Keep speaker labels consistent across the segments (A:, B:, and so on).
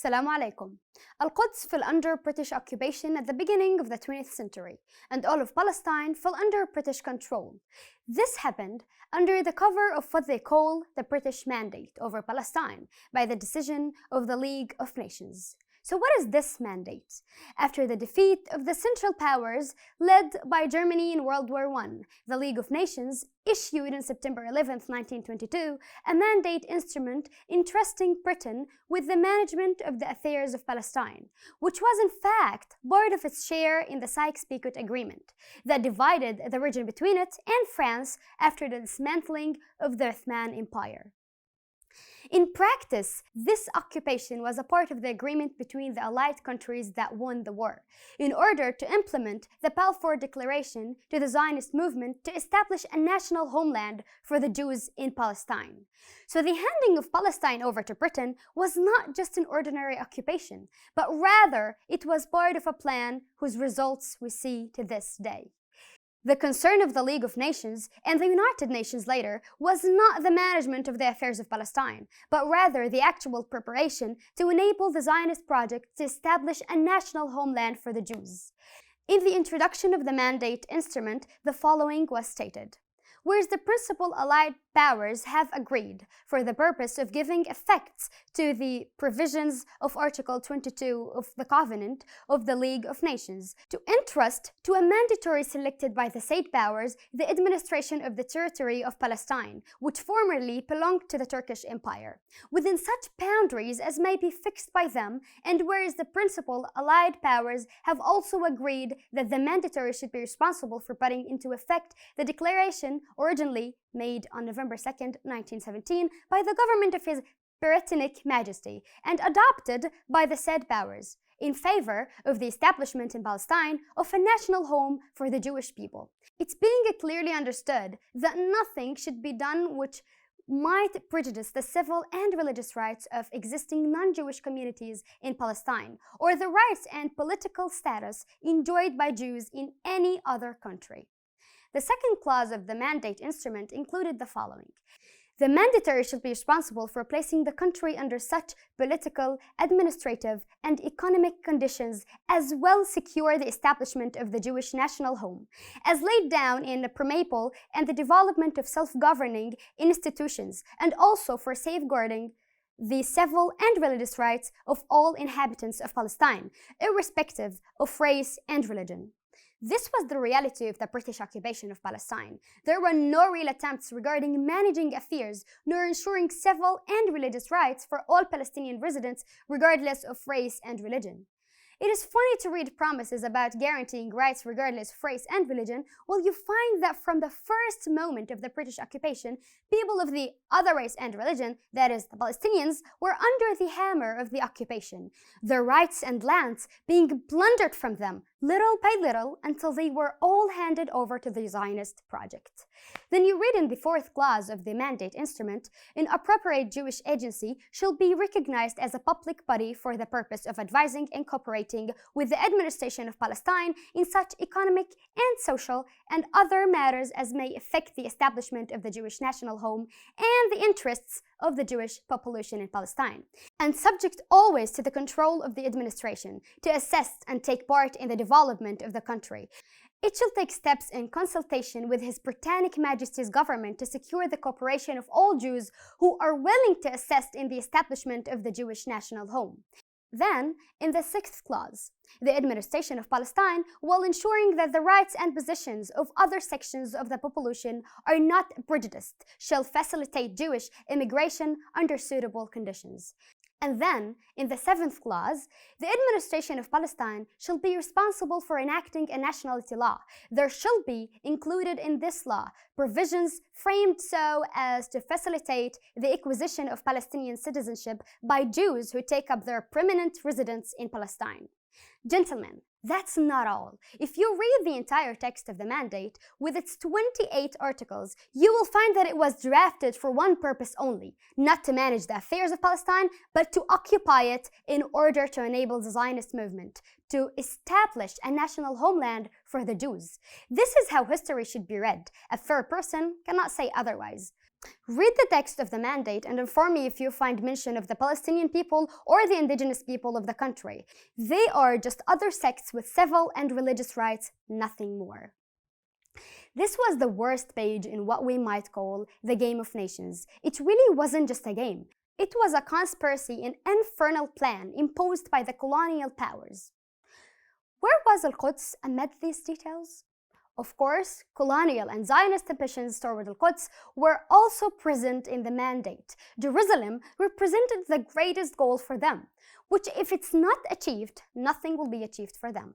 A: Assalamu alaikum. Al-Quds fell under British occupation at the beginning of the 20th century, and all of Palestine fell under British control. This happened under the cover of what they call the British Mandate over Palestine by the decision of the League of Nations. So what is this mandate? After the defeat of the Central Powers led by Germany in World War I, the League of Nations issued on September 11, 1922, a mandate instrument entrusting Britain with the management of the affairs of Palestine, which was in fact part of its share in the Sykes-Picot Agreement that divided the region between it and France after the dismantling of the Ottoman Empire. In practice, this occupation was a part of the agreement between the Allied countries that won the war, in order to implement the Balfour Declaration to the Zionist movement to establish a national homeland for the Jews in Palestine. So the handing of Palestine over to Britain was not just an ordinary occupation, but rather it was part of a plan whose results we see to this day. The concern of the League of Nations and the United Nations later was not the management of the affairs of Palestine, but rather the actual preparation to enable the Zionist project to establish a national homeland for the Jews. In the introduction of the mandate instrument, the following was stated: whereas the principal Allied powers have agreed, for the purpose of giving effect to the provisions of Article 22 of the Covenant of the League of Nations, to entrust to a mandatory selected by the said powers the administration of the territory of Palestine, which formerly belonged to the Turkish Empire, within such boundaries as may be fixed by them, and whereas the principal Allied powers have also agreed that the mandatory should be responsible for putting into effect the declaration originally made on November 2nd, 1917 by the government of His Britannic Majesty and adopted by the said powers in favor of the establishment in Palestine of a national home for the Jewish people. It's being clearly understood that nothing should be done which might prejudice the civil and religious rights of existing non-Jewish communities in Palestine, or the rights and political status enjoyed by Jews in any other country. The second clause of the mandate instrument included the following: the mandatory shall be responsible for placing the country under such political, administrative, and economic conditions as well secure the establishment of the Jewish national home, as laid down in the preamble, and the development of self-governing institutions, and also for safeguarding the civil and religious rights of all inhabitants of Palestine, irrespective of race and religion. This was the reality of the British occupation of Palestine. There were no real attempts regarding managing affairs nor ensuring civil and religious rights for all Palestinian residents regardless of race and religion. It is funny to read promises about guaranteeing rights regardless of race and religion, while you find that from the first moment of the British occupation, people of the other race and religion, that is, the Palestinians, were under the hammer of the occupation, their rights and lands being plundered from them little by little until they were all handed over to the Zionist project. Then you read in the fourth clause of the mandate instrument: an appropriate Jewish agency shall be recognized as a public body for the purpose of advising and cooperating with the administration of Palestine in such economic and social and other matters as may affect the establishment of the Jewish national home and the interests of the Jewish population in Palestine, and subject always to the control of the administration to assess and take part in the development of the country. It shall take steps in consultation with His Britannic Majesty's government to secure the cooperation of all Jews who are willing to assist in the establishment of the Jewish national home. Then, in the sixth clause, the administration of Palestine, while ensuring that the rights and positions of other sections of the population are not prejudiced, shall facilitate Jewish immigration under suitable conditions. And then, in the seventh clause, the administration of Palestine shall be responsible for enacting a nationality law. There shall be included in this law provisions framed so as to facilitate the acquisition of Palestinian citizenship by Jews who take up their permanent residence in Palestine. Gentlemen, that's not all. If you read the entire text of the mandate, with its 28 articles, you will find that it was drafted for one purpose only: not to manage the affairs of Palestine, but to occupy it in order to enable the Zionist movement to establish a national homeland for the Jews. This is how history should be read. A fair person cannot say otherwise. Read the text of the mandate and inform me if you find mention of the Palestinian people or the indigenous people of the country. They are just other sects with civil and religious rights, nothing more. This was the worst page in what we might call the Game of Nations. It really wasn't just a game. It was a conspiracy, an infernal plan imposed by the colonial powers. Where was Al-Quds amid these details? Of course, colonial and Zionist ambitions toward Al-Quds were also present in the mandate. Jerusalem represented the greatest goal for them, which if it's not achieved, nothing will be achieved for them.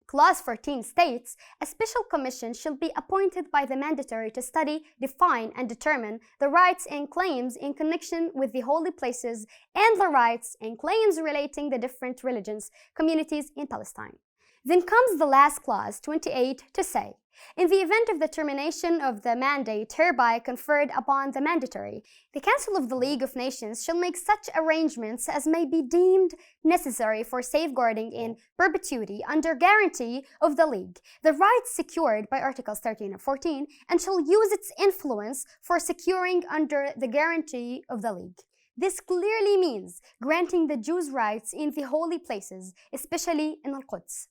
A: Clause 14 states, a special commission shall be appointed by the mandatory to study, define, and determine the rights and claims in connection with the holy places and the rights and claims relating the different religions, communities in Palestine. Then comes the last clause, 28, to say, in the event of the termination of the mandate hereby conferred upon the mandatory, the Council of the League of Nations shall make such arrangements as may be deemed necessary for safeguarding in perpetuity under guarantee of the League the rights secured by Articles 13 and 14 and shall use its influence for securing under the guarantee of the League. This clearly means granting the Jews' rights in the holy places, especially in Al-Quds.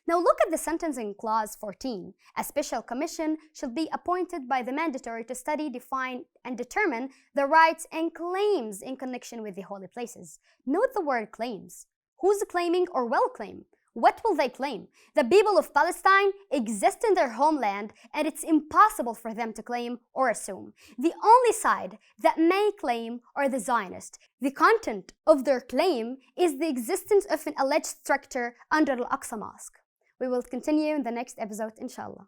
A: Now look at the sentence in clause 14. A special commission shall be appointed by the mandatory to study, define, and determine the rights and claims in connection with the holy places. Note the word claims. Who's claiming or will claim? What will they claim? The people of Palestine exist in their homeland and it's impossible for them to claim or assume. The only side that may claim are the Zionists. The content of their claim is the existence of an alleged structure under Al-Aqsa Mosque. We will continue in the next episode, inshallah.